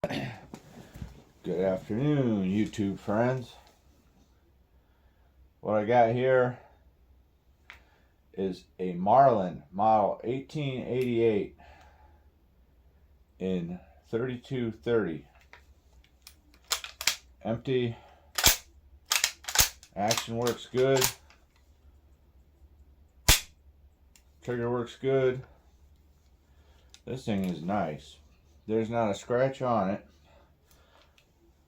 Good afternoon, YouTube friends. What I got here is a Marlin model 1888 in 3230. Empty. Action works good. Trigger works good. This thing is nice. There's not a scratch on it.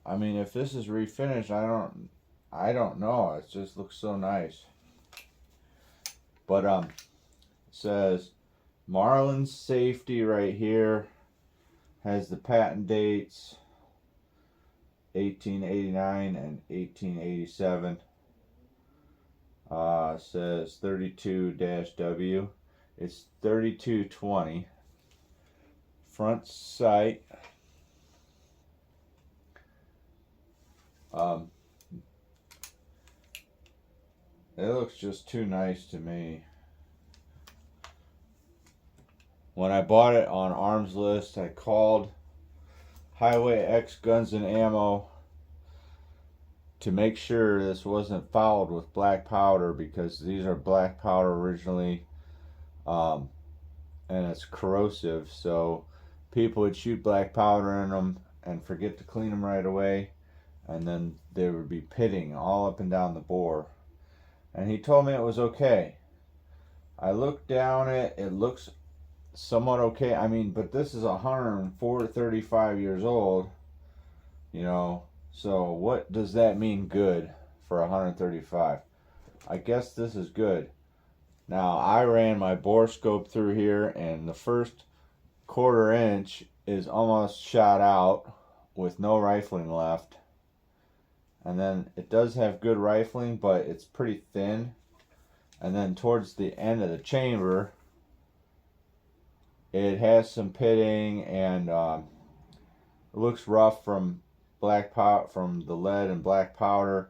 I mean, if this is refinished, I don't know. It just looks so nice. But it says Marlin safety right here. Has the patent dates 1889 and 1887. Says 32-W. It's 3220. Front sight. It looks just too nice to me. When I bought it on Armslist, I called Highway X Guns and Ammo to make sure this wasn't fouled with black powder, because these are black powder originally, and it's corrosive, so people would shoot black powder in them and forget to clean them right away, and then there would be pitting all up and down the bore. And he told me it was okay. I looked down it, it looks somewhat okay. I mean, but this is 135 years old, you know, so what does that mean good for 135? I guess this is good. Now, I ran my bore scope through here, and the first quarter inch is almost shot out with no rifling left. And then it does have good rifling, but it's pretty thin. And then towards the end of the chamber, it has some pitting, and it looks rough from from the lead and black powder,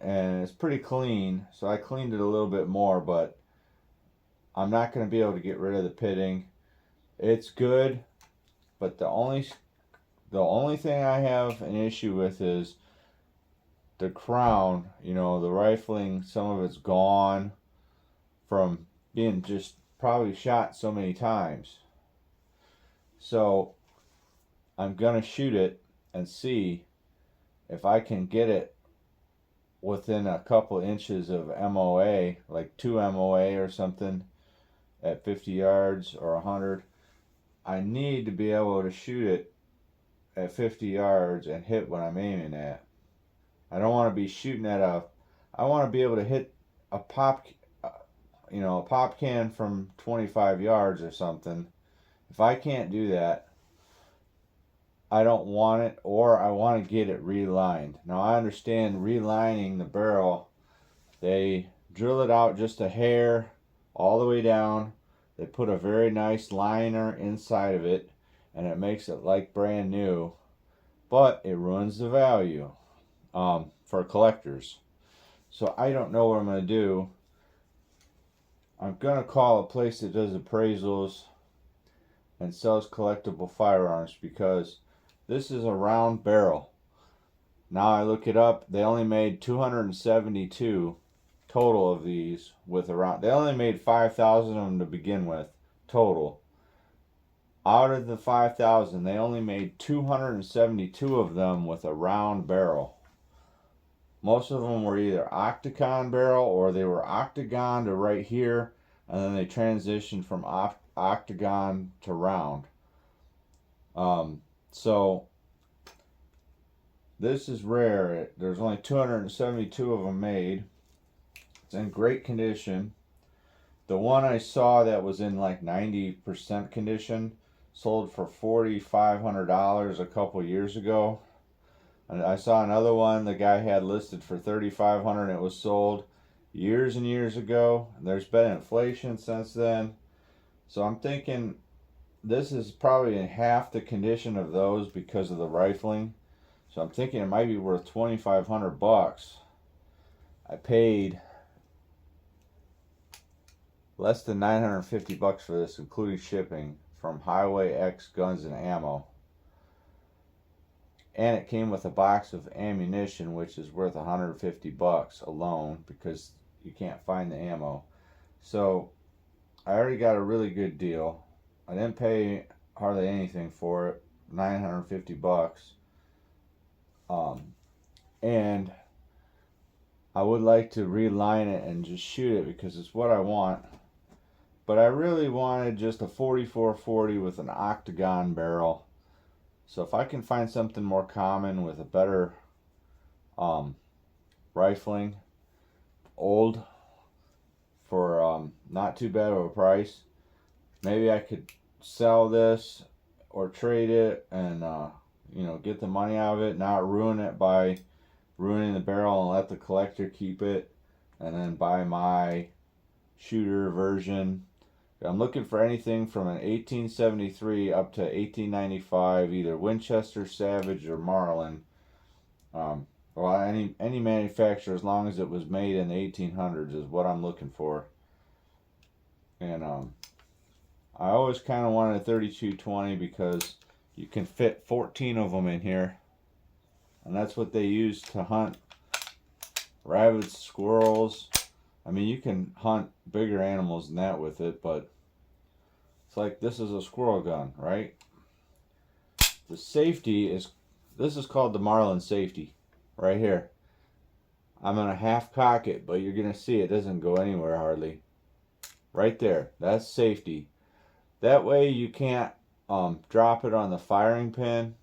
and it's pretty clean. So I cleaned it a little bit more, but I'm not going to be able to get rid of the pitting. It's good, but the only thing I have an issue with is the crown. You know, the rifling, some of it's gone from being just probably shot so many times. So I'm gonna shoot it and see if I can get it within a couple inches of MOA, like 2 MOA or something, at 50 yards or 100. I need to be able to shoot it at 50 yards and hit what I'm aiming at. I don't want to be shooting at I want to be able to hit a pop can from 25 yards or something. If I can't do that, I don't want it, or I want to get it relined. Now, I understand relining the barrel. They drill it out just a hair all the way down. They put a very nice liner inside of it, and it makes it like brand new, but it ruins the value for collectors. So I don't know what I'm going to do. I'm going to call a place that does appraisals and sells collectible firearms, because this is a round barrel. Now I look it up, they only made 272 total of these with a round. They only made 5,000 of them to begin with, total. Out of the 5,000, they only made 272 of them with a round barrel. Most of them were either octagon barrel, or they were octagon to right here, and then they transitioned from octagon to round. So this is rare. There's only 272 of them made. It's in great condition. The one I saw that was in like 90% condition sold for $4,500 a couple years ago. And I saw another one the guy had listed for $3,500, and it was sold years and years ago. There's been inflation since then. So I'm thinking this is probably in half the condition of those because of the rifling. So I'm thinking it might be worth $2,500. I paid less than $950 for this, including shipping, from Highway X Guns and Ammo. and it came with a box of ammunition, which is worth $150 alone because you can't find the ammo. So I already got a really good deal. I didn't pay hardly anything for it, $950. And I would like to reline it and just shoot it because it's what I want. But I really wanted just a 4440 with an octagon barrel. So if I can find something more common with a better rifling, old, for not too bad of a price, maybe I could sell this or trade it and get the money out of it, not ruin it by ruining the barrel, and let the collector keep it, and then buy my shooter version. I'm looking for anything from an 1873 up to 1895, either Winchester, Savage, or Marlin. Well, any manufacturer, as long as it was made in the 1800s, is what I'm looking for. And I always kind of wanted a 3220 because you can fit 14 of them in here, and that's what they use to hunt rabbits, squirrels. I mean, you can hunt bigger animals than that with it, but it's like this is a squirrel gun, right? The safety is, this is called the Marlin safety, right here. I'm gonna half cock it, but you're gonna see it doesn't go anywhere hardly. Right there, that's safety. That way you can't drop it on the firing pin,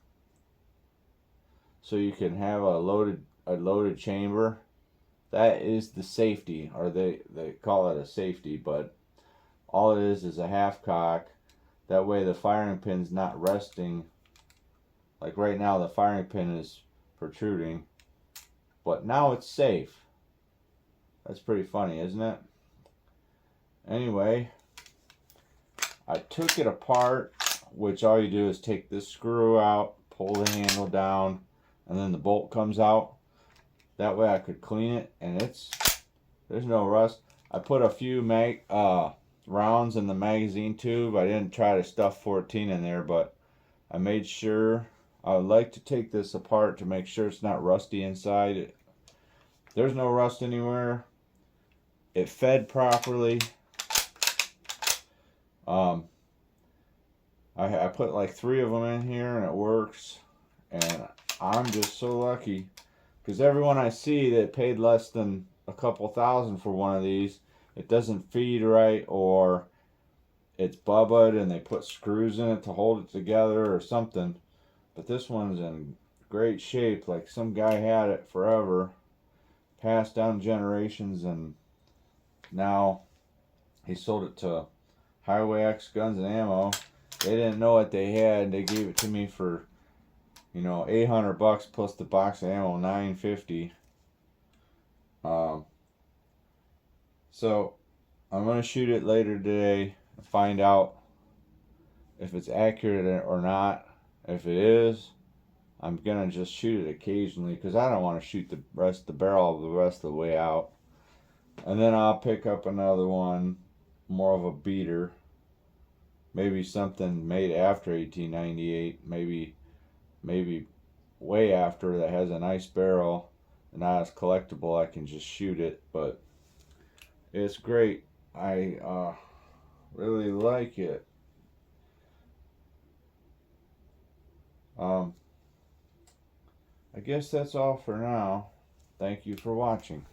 so you can have a loaded chamber. That is the safety, or they call it a safety, but all it is a half cock. That way the firing pin's not resting. Like right now the firing pin is protruding, but now it's safe. That's pretty funny, isn't it? Anyway, I took it apart, which all you do is take this screw out, pull the handle down, and then the bolt comes out. That way I could clean it, and there's no rust. I put a few rounds in the magazine tube. I didn't try to stuff 14 in there, but I made sure. I would like to take this apart to make sure it's not rusty inside. There's no rust anywhere. It fed properly. I put like 3 of them in here and it works, and I'm just so lucky because everyone I see that paid less than a couple thousand for one of these, it doesn't feed right, or it's bubbled and they put screws in it to hold it together or something. But this one's in great shape, like some guy had it forever, passed down generations, and now he sold it to Highway X Guns and Ammo. They didn't know what they had. They gave it to me for, $800 plus the box of ammo, $950. So I'm gonna shoot it later today and find out if it's accurate or not. If it is, I'm gonna just shoot it occasionally because I don't want to shoot the rest of the barrel the rest of the way out. And then I'll pick up another one, more of a beater. Maybe something made after 1898, maybe way after, that has a nice barrel and not as collectible. I can just shoot it, but it's great. I really like it. I guess that's all for now. Thank you for watching.